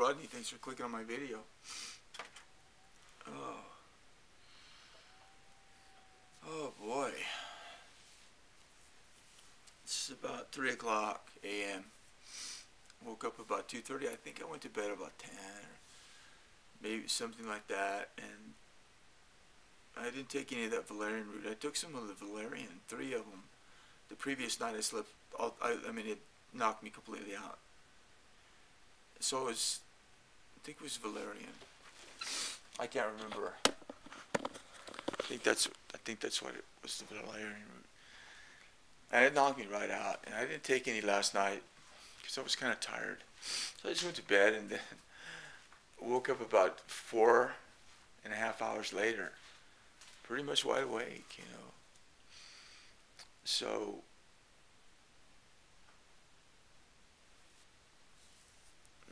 Rodney. Thanks for clicking on my video. Oh. Oh boy. It's about 3 o'clock a.m. Woke up about 2:30. I think I went to bed about 10 or maybe something like that. And I didn't take any of that valerian root. I took some of the valerian, 3 of them. The previous night I slept, I mean, it knocked me completely out. So it was, I think it was valerian. I can't remember. I think that's what it was, the valerian root. And it knocked me right out. And I didn't take any last night because I was kind of tired. So I just went to bed and then woke up about 4.5 hours later, pretty much wide awake, you know. So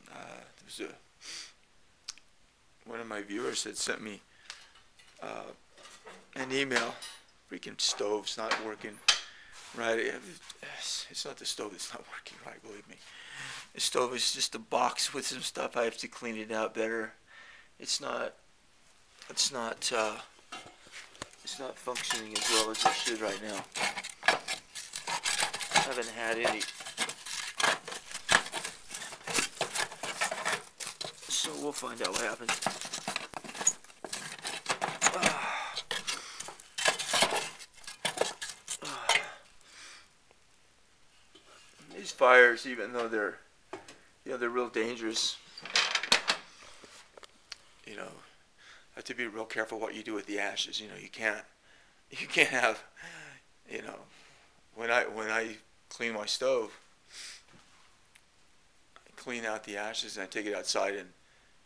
there was one of my viewers had sent me an email. Freaking stove's not working right. It's not the stove that's not working right, believe me. The stove is just a box with some stuff. I have to clean it out better. It's not functioning as well as it should right now. I haven't had any. So we'll find out what happens. These fires, even though they're real dangerous, you know, have to be real careful what you do with the ashes. You know, you can't have, you know, when I clean my stove, I clean out the ashes and I take it outside and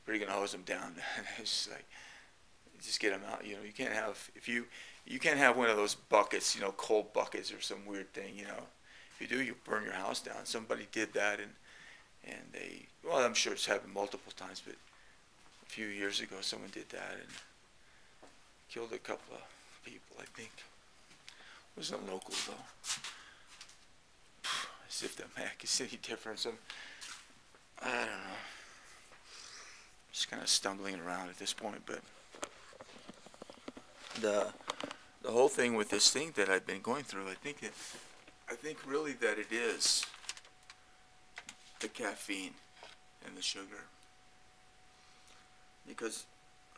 freaking hose them down. It's just like, just get them out. You know, you can't have, you can't have one of those buckets, you know, cold buckets or some weird thing, you know. If you do, you burn your house down. Somebody did that, and they, well, I'm sure it's happened multiple times, but a few years ago someone did that and killed a couple of people, I think. It wasn't local though. As if that makes any difference. I don't know. Just kind of stumbling around at this point, but the whole thing with this thing that I've been going through, I think really that it is the caffeine and the sugar. Because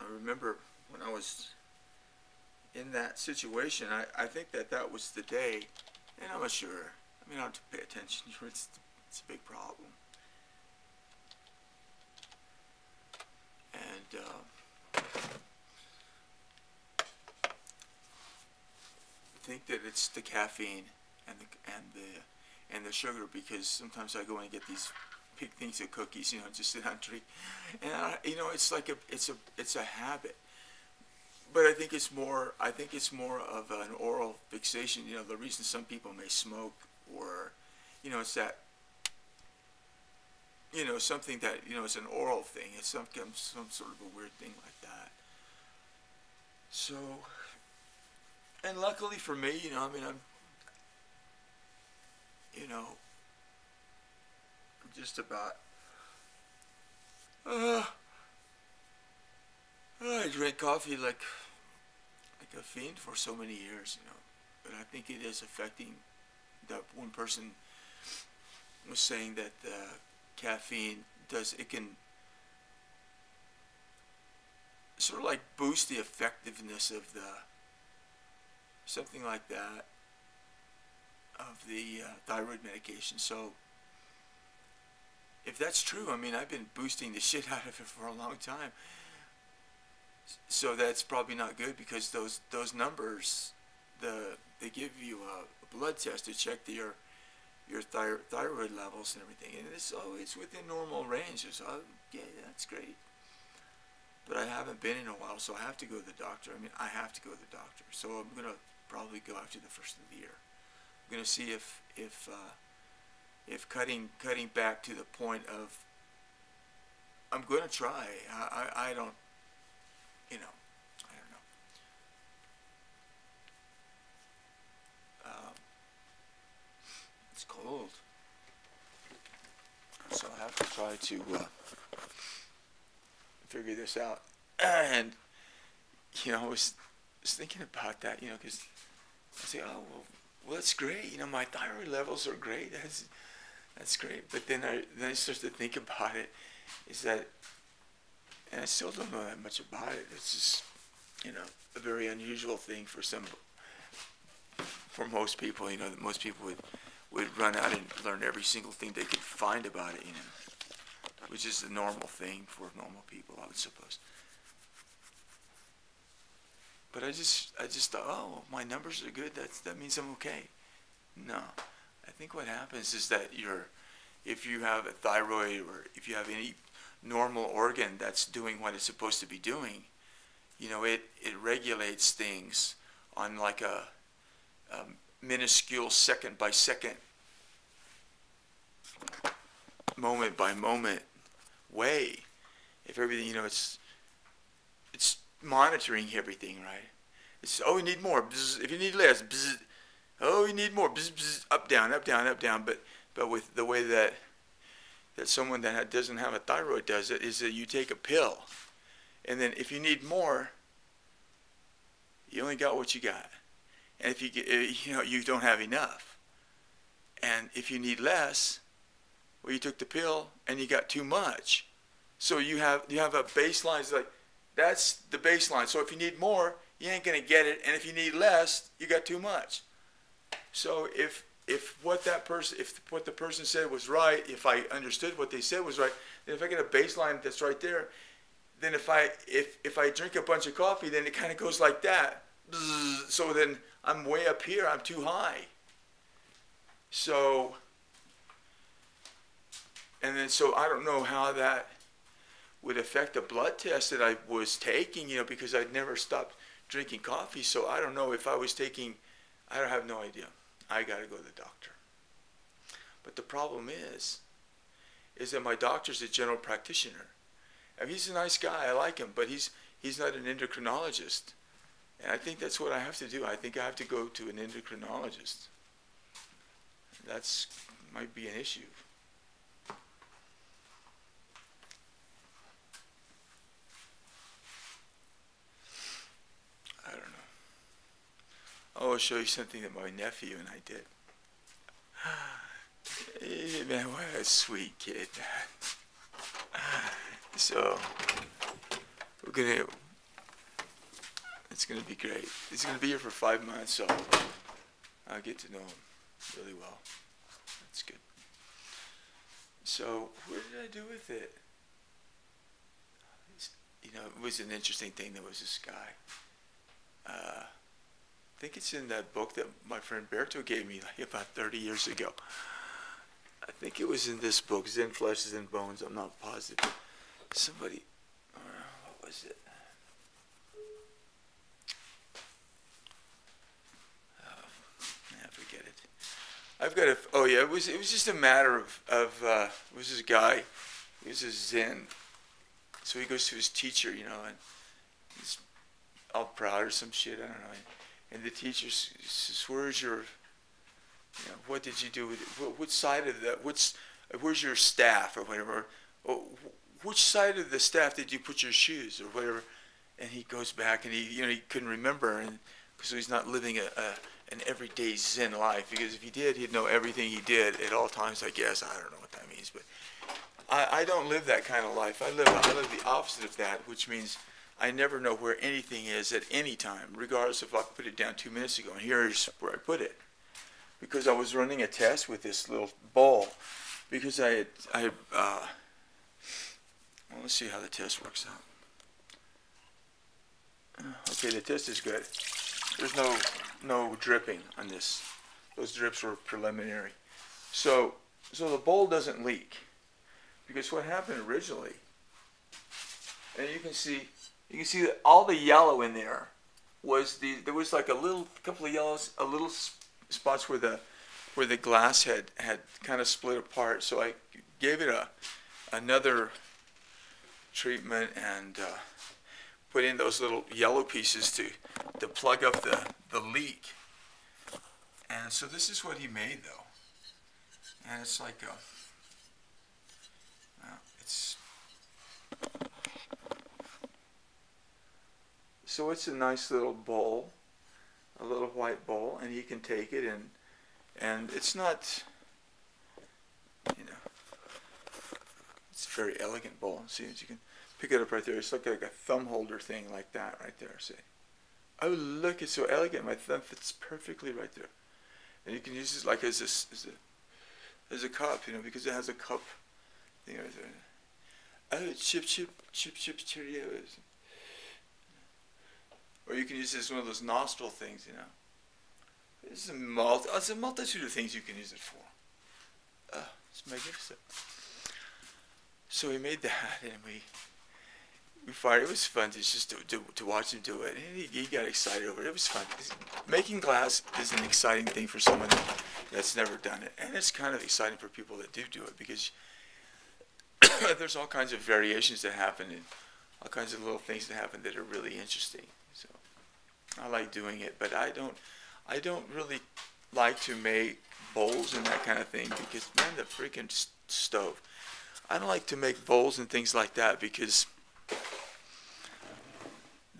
I remember when I was in that situation, I think that was the day, and I'm not sure. I mean, I don't have to pay attention. It's a big problem. And I think that it's the caffeine and the sugar, because sometimes I go in and get these big things of cookies, you know, just sit down and drink, and you know, it's like it's a habit. But I think it's more of an oral fixation. You know, the reason some people may smoke, or, you know, it's that, you know, something that, you know, it's an oral thing. It's some sort of a weird thing like that. So, and luckily for me, you know, I mean, I'm just about, I drank coffee like a fiend for so many years, you know, but I think it is affecting. That one person was saying that caffeine can sort of like boost the effectiveness of something like that, of the thyroid medication. So if that's true, I mean, I've been boosting the shit out of it for a long time. So that's probably not good, because those numbers, they give you a blood test to check your thyroid levels and everything, and it's within normal ranges. So yeah, that's great. But I haven't been in a while, so I have to go to the doctor. I mean, I have to go to the doctor. So I'm gonna probably go after the first of the year. I'm gonna see if cutting back to the point of, I'm gonna try. I don't, you know, I don't know. It's cold, so I have to try to figure this out. And I was thinking about that, because I say, oh well, that's great. My thyroid levels are great. That's great. But then I start to think about it. Is that, and I still don't know that much about it. It's just a very unusual thing for most people. That most people would run out and learn every single thing they could find about it. Which is the normal thing for normal people, I would suppose. But I just thought, oh, my numbers are good. That means I'm okay. No, I think what happens is that if you have a thyroid or if you have any normal organ that's doing what it's supposed to be doing, it regulates things on like a minuscule second by second, moment by moment way. If everything, it's monitoring everything, right? It's, oh, you need more. Bzz. If you need less, bzz. Oh, you need more. Bzz, bzz. Up, down, up, down, up, down. But with the way that someone that doesn't have a thyroid does it, is that you take a pill, and then if you need more, you only got what you got, and if you get, you don't have enough, and if you need less, well, you took the pill and you got too much. So you have a baseline. It's like, that's the baseline. So if you need more, you ain't gonna get it, and if you need less, you got too much. So if what the person said was right, if I understood what they said was right, then if I get a baseline that's right there, then if I drink a bunch of coffee, then it kind of goes like that. So then I'm way up here. I'm too high. So I don't know how that would affect the blood test that I was taking, because I'd never stopped drinking coffee. So I don't know if I was taking, I have no idea. I got to go to the doctor. But the problem is that my doctor's a general practitioner. I mean, he's a nice guy. I like him, but he's not an endocrinologist. And I think that's what I have to do. I think I have to go to an endocrinologist. That's might be an issue. I don't know. Oh, I'll show you something that my nephew and I did. Hey, man, what a sweet kid. So, it's gonna be great. He's gonna be here for 5 months, so I'll get to know him really well. That's good. So, what did I do with it? It was an interesting thing. There was this guy. I think it's in that book that my friend Berto gave me like about 30 years ago. I think it was in this book, Zen Flesh, Zen Bones. I'm not positive. Somebody, what was it? I forget it. I've got oh yeah, it was just a matter of it was this guy, he was a Zen. So he goes to his teacher, and he's all proud or some shit, I don't know. And the teacher says, where's your, what did you do with it? Which side of where's your staff or whatever? Oh, which side of the staff did you put your shoes or whatever? And he goes back and he couldn't remember, and because he's not living an everyday Zen life. Because if he did, he'd know everything he did at all times, I guess. I don't know what that means, but I don't live that kind of life. I live the opposite of that, which means I never know where anything is at any time, regardless if I put it down 2 minutes ago. And here's where I put it. Because I was running a test with this little ball. Because well, let's see how the test works out. Okay, the test is good. There's no dripping on this. Those drips were preliminary. So the bowl doesn't leak. Because what happened originally, and you can see that all the yellow in there there was like a couple of yellows, a little spots where the glass had kind of split apart. So I gave it another treatment and put in those little yellow pieces to plug up the leak. And so this is what he made though, and it's like so it's a nice little bowl, a little white bowl, and he can take it, and it's not, you know, it's a very elegant bowl. See, as you can pick it up right there. It's like a thumb holder thing like that right there. See? Oh, look, it's so elegant. My thumb fits perfectly right there. And you can use this like as a cup, you know, because it has a cup thing right there. Oh, chip, Cheerios. Or you can use this as one of those nostril things, you know. There's a multitude of things you can use it for. It's magnificent. So we made that, and we fired. It was fun to watch him do it, and he got excited over it. It was fun. Making glass is an exciting thing for someone that's never done it, and it's kind of exciting for people that do it, because there's all kinds of variations that happen, and all kinds of little things that happen that are really interesting. So I like doing it, but I don't really like to make bowls and that kind of thing, because, man, the freaking stove. I don't like to make bowls and things like that, because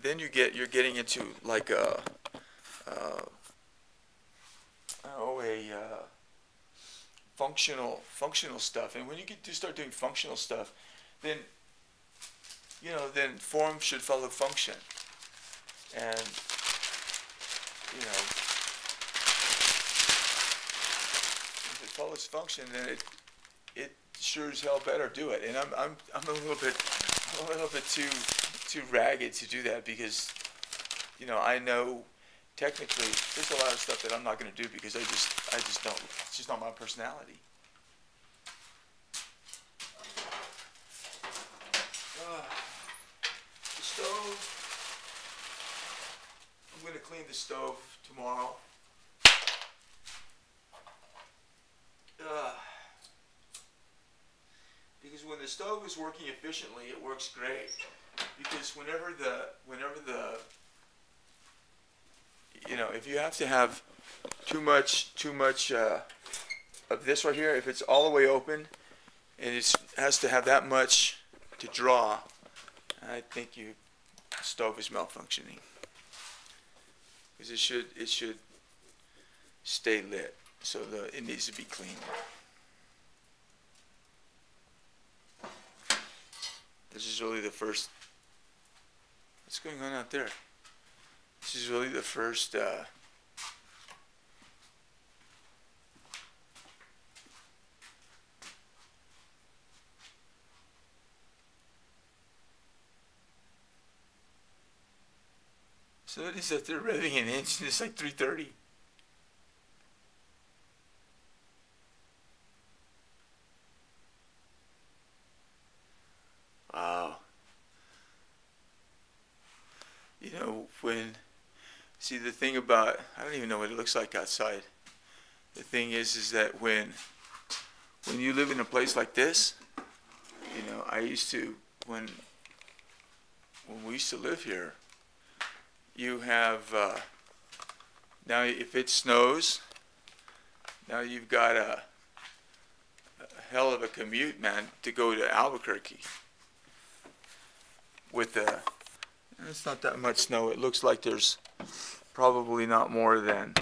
then you're getting into like a functional stuff. And when you get to start doing functional stuff, then then form should follow function. And if it follows function, then it sure as hell better do it. And I'm a little bit too ragged to do that, because I know technically there's a lot of stuff that I'm not going to do, because I just don't. It's just not my personality. The stove. I'm going to clean the stove tomorrow. Because when the stove is working efficiently, it works great. Because whenever the if you have to have too much of this right here, if it's all the way open and it has to have that much to draw, I think the stove is malfunctioning. Because it should stay lit, so it needs to be cleaned. This is really the first. What's going on out there? This is really the first. So it is that they're revving an engine. It's like 3:30. Wow. See, the thing about, I don't even know what it looks like outside. The thing is that when you live in a place like this, I used to, when we used to live here, you have, now if it snows, now you've got a hell of a commute, man, to go to Albuquerque. It's not that much snow. It looks like there's probably not more than,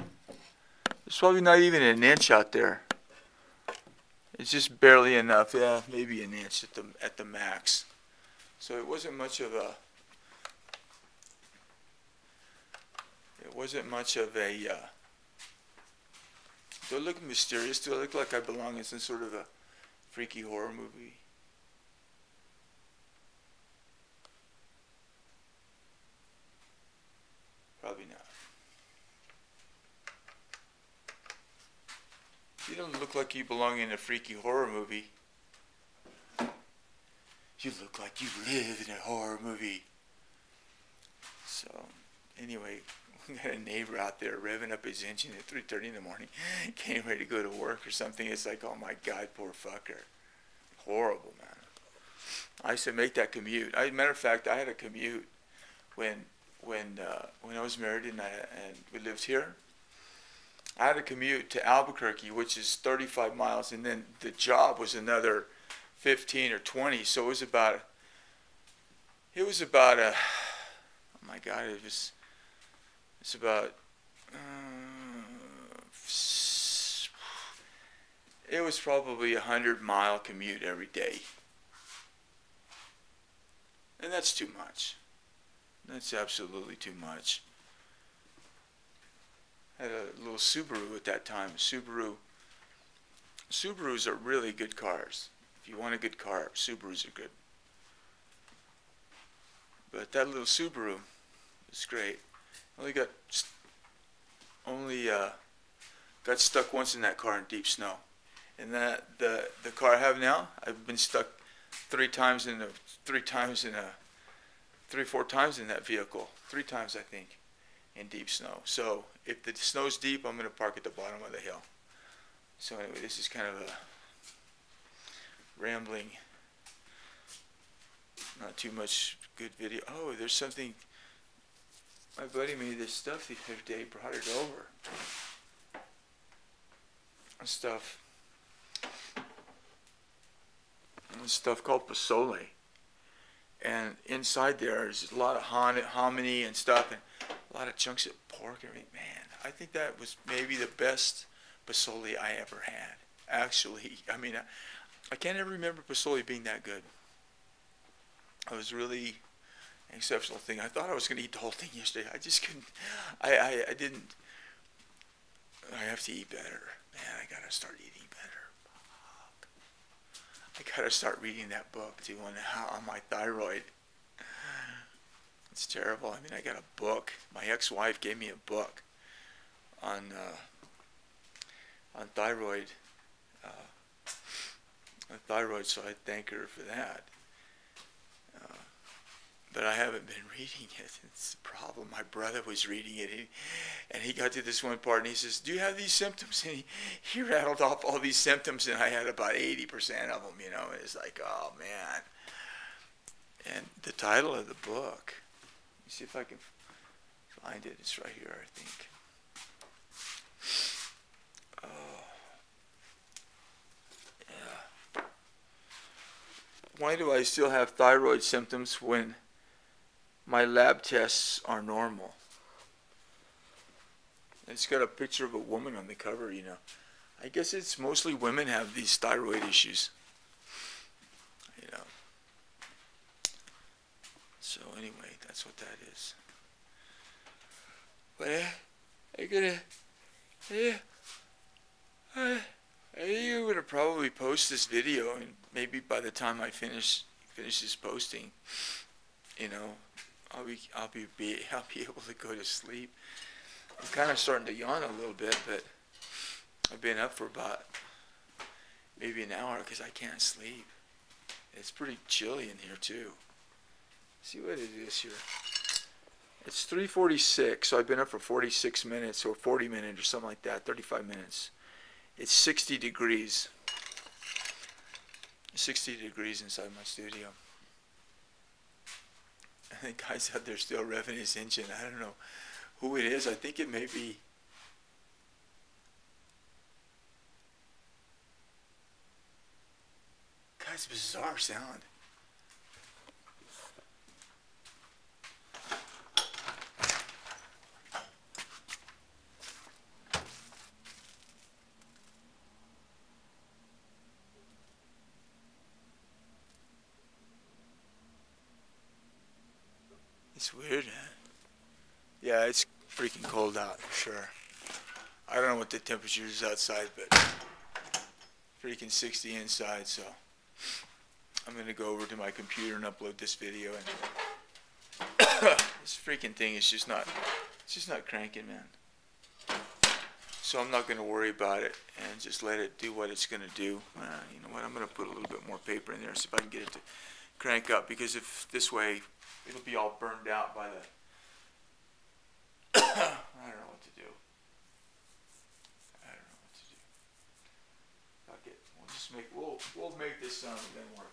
there's probably not even an inch out there. It's just barely enough. Yeah, maybe an inch at the max. So it wasn't much of a do I look mysterious? Do I look like I belong in some sort of a freaky horror movie? Probably not. You don't look like you belong in a freaky horror movie. You look like you live in a horror movie. So, anyway, we got a neighbor out there revving up his engine at 3:30 in the morning, getting ready to go to work or something. It's like, oh my God, poor fucker. Horrible, man. I used to make that commute. Matter of fact, I had a commute when I was married and we lived here. I had a commute to Albuquerque, which is 35 miles, and then the job was another 15 or 20. So it was about my God, it's about, it was probably 100-mile commute every day. And that's too much. That's absolutely too much. I had a little Subaru at that time. Subarus are really good cars. If you want a good car, Subarus are good. But that little Subaru is great. Got stuck once in that car in deep snow. And the car I have now, I've been stuck three, four times in that vehicle. 3 times, I think, in deep snow. So if the snow's deep, I'm going to park at the bottom of the hill. So anyway, this is kind of a rambling, not too much good video. Oh, there's something. My buddy made this stuff the other day, brought it over. Stuff called pozole. And inside there is a lot of hominy and stuff, and a lot of chunks of pork and everything. Man, I think that was maybe the best pozole I ever had. Actually, I mean, I can't ever remember pozole being that good. It was really an exceptional thing. I thought I was going to eat the whole thing yesterday. I just couldn't. I didn't. I have to eat better. Man, I got to start eating better. I got to start reading that book, too, on my thyroid. It's terrible. I mean, I got a book. My ex-wife gave me a book on thyroid, so I thank her for that. But I haven't been reading it. It's the problem. My brother was reading it, and he got to this one part, and he says, "Do you have these symptoms?" And he rattled off all these symptoms, and I had about 80% of them, you know. It's like, oh, man. And the title of the book, let me see if I can find it. It's right here, I think. Oh, yeah. Why do I still have thyroid symptoms when my lab tests are normal? It's got a picture of a woman on the cover, you know. I guess it's mostly women have these thyroid issues, you know. So anyway, that's what that is. But I'm gonna probably post this video, and maybe by the time I finish this posting, you know, I'll be able to go to sleep. I'm kind of starting to yawn a little bit, but I've been up for about maybe an hour because I can't sleep. It's pretty chilly in here too. See what it is here. It's 3:46, so I've been up for 46 minutes or 40 minutes or something like that, 35 minutes. It's 60 degrees. 60 degrees inside my studio. I think guy's out there still revving his engine. I don't know who it is. I think it may be guy's bizarre sound. It's weird, man. Yeah, it's freaking cold out for sure. I don't know what the temperature is outside, but freaking 60 inside, so I'm gonna go over to my computer and upload this video, and this freaking thing is just not cranking, man. So I'm not gonna worry about it and just let it do what it's gonna do. You know what, I'm gonna put a little bit more paper in there, see if I can get it to crank up, because if this way it'll be all burned out by the I don't know what to do. Fuck it. We'll make this sound then work.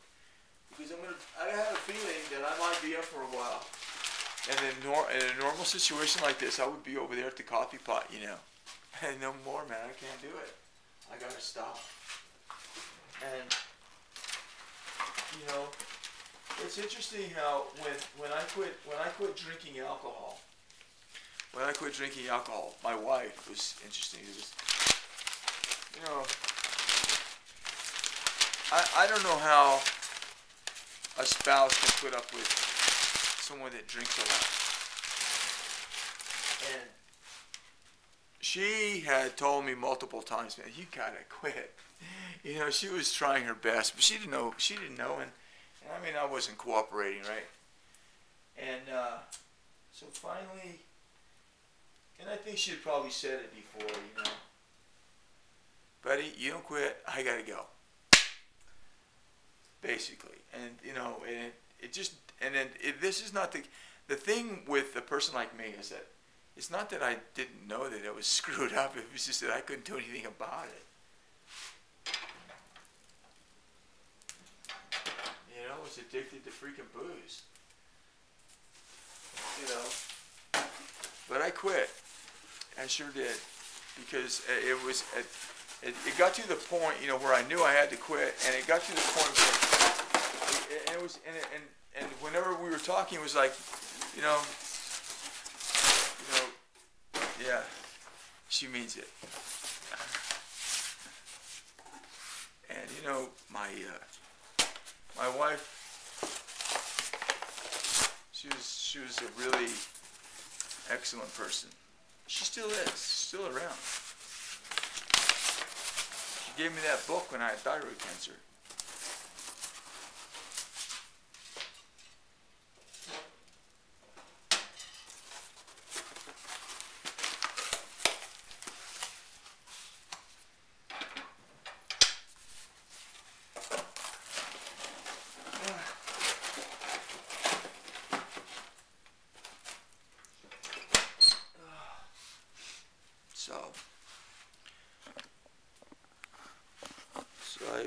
Because I have a feeling that I might be up for a while. And in a normal situation like this, I would be over there at the coffee pot, you know. And no more, man. I can't do it. I gotta stop. And you know, It's interesting how when I quit drinking alcohol, my wife was interesting. It was, you know, I don't know how a spouse can put up with someone that drinks a lot. And she had told me multiple times, man, you gotta quit. You know, she was trying her best, but she didn't know, and I mean, I wasn't cooperating, right? And so finally, and I think she had probably said it before, you know, buddy, you don't quit, I gotta go. Basically, and you know, and it just, and then this is not the thing with a person like me is that it's not that I didn't know that it was screwed up, it was just that I couldn't do anything about it. You know, I was addicted to freaking booze. You know, but I quit. I sure did, because it was. It got to the point, you know, where I knew I had to quit, and it got to the point where it was, and whenever we were talking, it was like, you know, yeah, she means it. And you know, my wife, she was a really excellent person. She still is, still around. She gave me that book when I had thyroid cancer. So I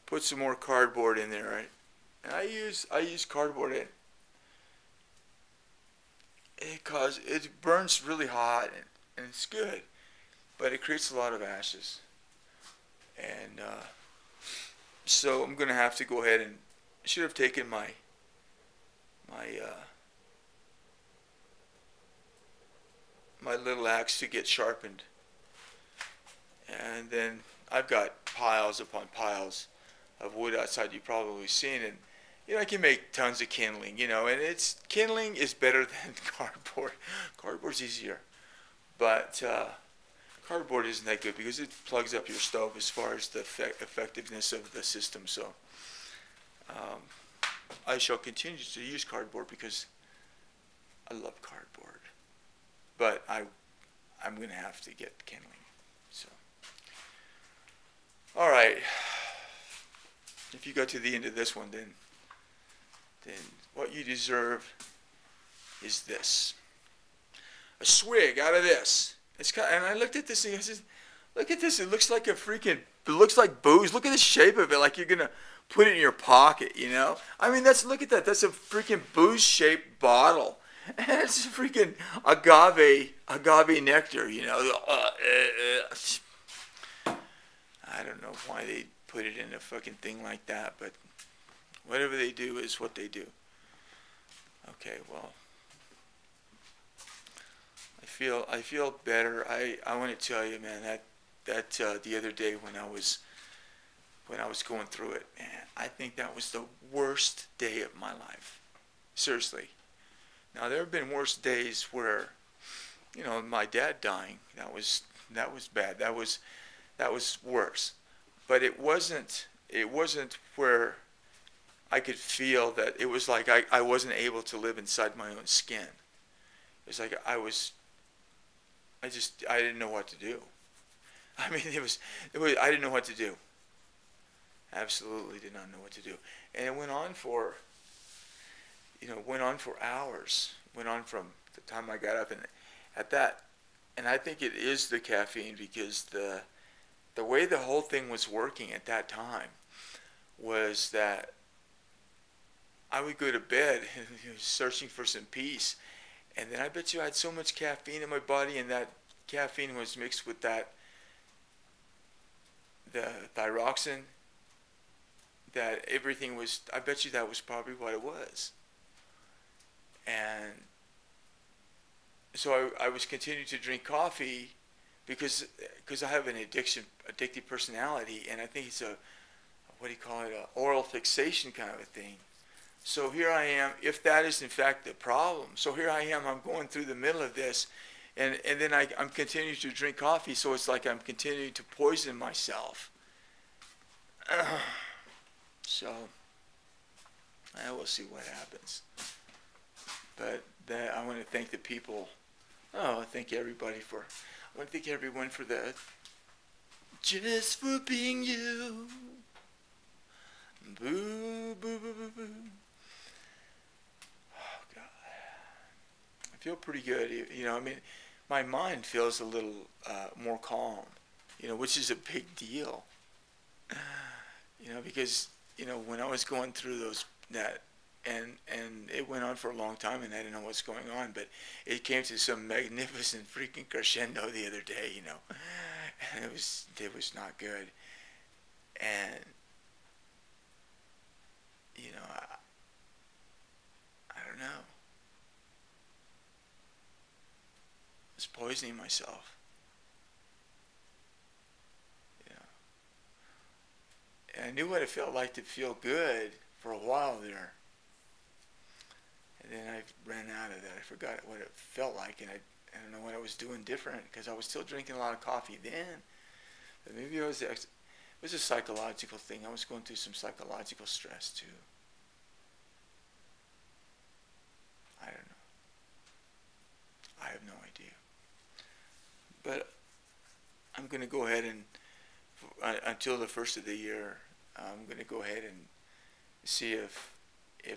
put some more cardboard in there, right? And I use cardboard because it burns really hot and it's good, but it creates a lot of ashes. And so I'm gonna have to go ahead and I should have taken my little axe to get sharpened. And then I've got piles upon piles of wood outside you've probably seen, and you know I can make tons of kindling, you know, and kindling is better than cardboard. Cardboard's easier, but cardboard isn't that good because it plugs up your stove as far as the effectiveness of the system. So I shall continue to use cardboard because I love cardboard, but I'm going to have to get kindling. So, all right. If you got to the end of this one, then what you deserve is this: a swig out of this. It's kind of, and I looked at this thing. I said, "Look at this. It looks like it looks like booze. Look at the shape of it. Like you're gonna put it in your pocket. You know? I mean, look at that. That's a freaking booze-shaped bottle." And it's freaking agave nectar, you know. I don't know why they put it in a fucking thing like that, but whatever they do is what they do. Okay, well, I feel better. I want to tell you, man, that the other day when I was going through it, man, I think that was the worst day of my life. Seriously. Now there have been worse days where, you know, my dad dying, that was bad. That was worse. But it wasn't where I could feel that it was like I wasn't able to live inside my own skin. It was like I didn't know what to do. I mean, I didn't know what to do. Absolutely did not know what to do. And it went on for hours. Went on from the time I got up and I think it is the caffeine because the way the whole thing was working at that time was that I would go to bed searching for some peace, and then I bet you I had so much caffeine in my body, and that caffeine was mixed with the thyroxine, that everything was, I bet you that was probably what it was. And so I was continuing to drink coffee because I have an addictive personality, and I think it's a, what do you call it, a oral fixation kind of a thing. So here I am, if that is in fact the problem. So here I am, I'm going through the middle of this, and then I'm continuing to drink coffee, so it's like I'm continuing to poison myself. So, we'll see what happens. But I want to thank the people. Oh, I thank everybody for, I want to thank everyone for the, just for being you. Boo, boo, boo, boo, boo. Oh, God. I feel pretty good. You know, I mean, my mind feels a little more calm, you know, which is a big deal. You know, because, you know, when I was going through that, and it went on for a long time, and I didn't know what's going on, but it came to some magnificent freaking crescendo the other day, you know, and it was not good. And, you know, I don't know. I was poisoning myself. You know. And I knew what it felt like to feel good for a while there. And then I ran out of that. I forgot what it felt like, and I don't know what I was doing different, because I was still drinking a lot of coffee then. But maybe it was a psychological thing. I was going through some psychological stress too. I don't know. I have no idea. But I'm going to go ahead and, until the first of the year, I'm going to go ahead and see if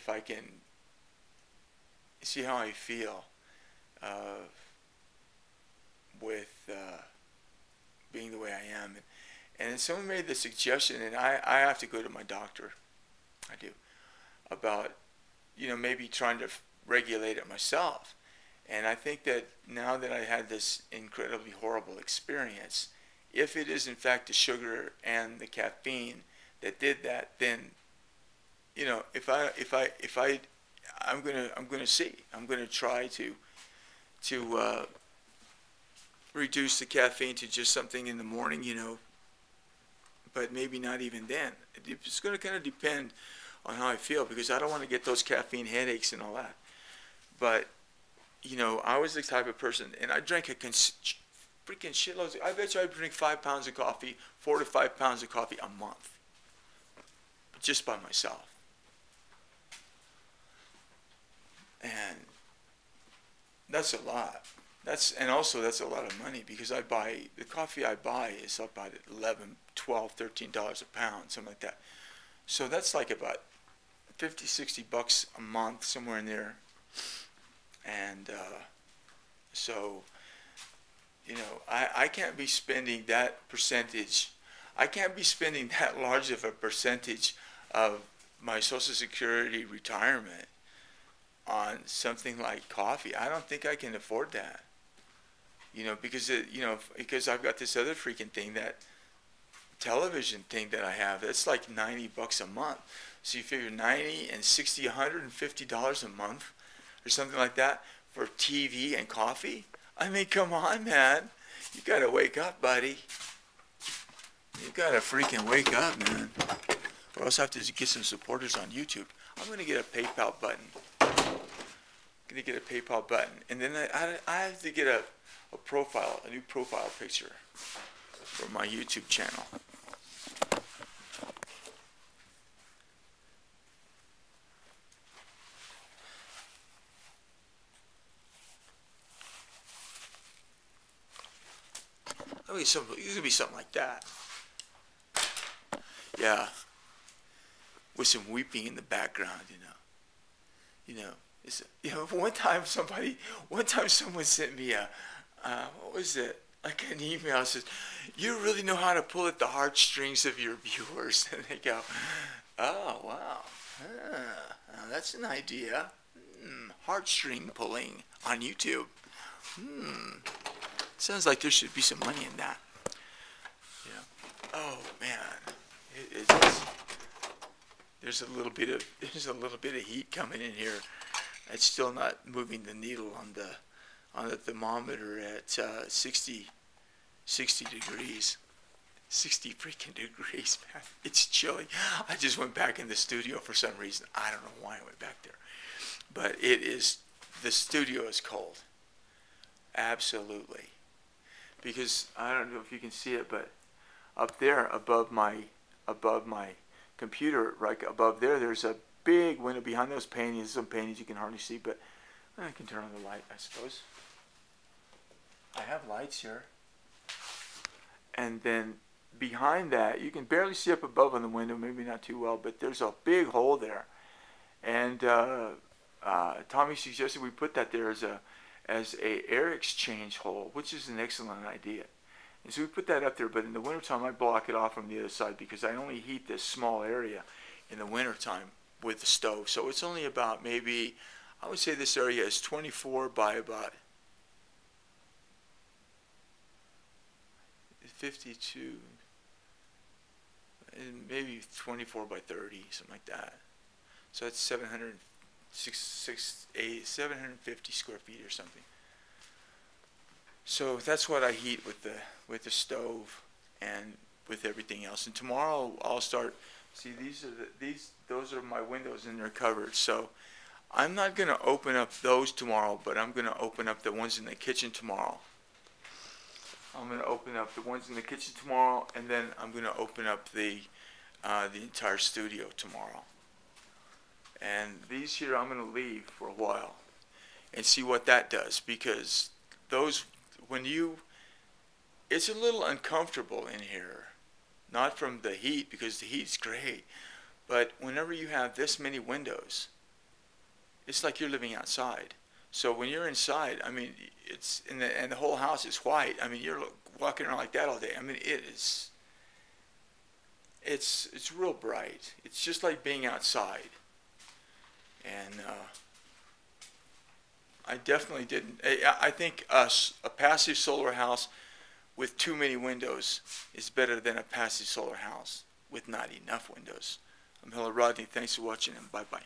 I can see how I feel with being the way I am. And someone made the suggestion, and I have to go to my doctor, I do, about, you know, maybe trying to regulate it myself. And I think that now that I had this incredibly horrible experience, if it is in fact the sugar and the caffeine that did that, then, you know, I'm gonna see. I'm gonna try to reduce the caffeine to just something in the morning, you know, but maybe not even then. It's going to kind of depend on how I feel, because I don't want to get those caffeine headaches and all that. But, you know, I was the type of person, and I drank freaking shitloads. I bet you I drink 5 pounds of coffee, 4 to 5 pounds of coffee a month, just by myself. And that's a lot. And also that's a lot of money, because the coffee I buy is about $11, $12, $13 a pound, something like that. So that's like about $50, $60 a month, somewhere in there. And so, you know, I can't be spending that percentage. I can't be spending that large of a percentage of my Social Security retirement on something like coffee. I don't think I can afford that. You know, because I've got this other freaking thing, that television thing that I have. That's like $90 a month. So you figure 90 and 60, $150 a month, or something like that, for TV and coffee. I mean, come on, man. You gotta wake up, buddy. You gotta freaking wake up, man. Or else I have to get some supporters on YouTube. I'm gonna get a PayPal button. And then I have to get a new profile picture for my YouTube channel. It's gonna be something like that. Yeah, with some weeping in the background, you know. One time someone sent me what was it? Like an email that says, "You really know how to pull at the heartstrings of your viewers." And they go, "Oh, wow. That's an idea. Heartstring pulling on YouTube. Sounds like there should be some money in that." Yeah. Oh, man. It is. there's a little bit of heat coming in here. It's still not moving the needle on the thermometer at 60 degrees. 60 freaking degrees, man. It's chilly. I just went back in the studio for some reason. I don't know why I went back there. But the studio is cold. Absolutely. Because I don't know if you can see it, but up there above my computer, right above there, there's a big window behind those paintings. Some paintings you can hardly see, but I can turn on the light, I suppose. I have lights here. And then behind that, you can barely see up above on the window, maybe not too well, but there's a big hole there. And Tommy suggested we put that there as a air exchange hole, which is an excellent idea. And so we put that up there, but in the wintertime I block it off from the other side because I only heat this small area in the wintertime with the stove. So it's only about maybe, I would say this area is 24 by about 52, and maybe 24 by 30, something like that. So it's 750 square feet or something. So that's what I heat with the stove and with everything else. And tomorrow I'll start. See, those are my windows and they're covered. So I'm not going to open up those tomorrow, but I'm going to open up the ones in the kitchen tomorrow. I'm going to open up the ones in the kitchen tomorrow, and then I'm going to open up the entire studio tomorrow. And these here I'm going to leave for a while and see what that does, because those, it's a little uncomfortable in here, not from the heat, because the heat's great, but whenever you have this many windows, it's like you're living outside. So when you're inside, I mean, and the whole house is white. I mean, you're walking around like that all day. I mean, it's real bright. It's just like being outside. And I definitely didn't. I think a passive solar house with too many windows is better than a passive solar house with not enough windows. I'm Hiller Rodney. Thanks for watching, and bye-bye.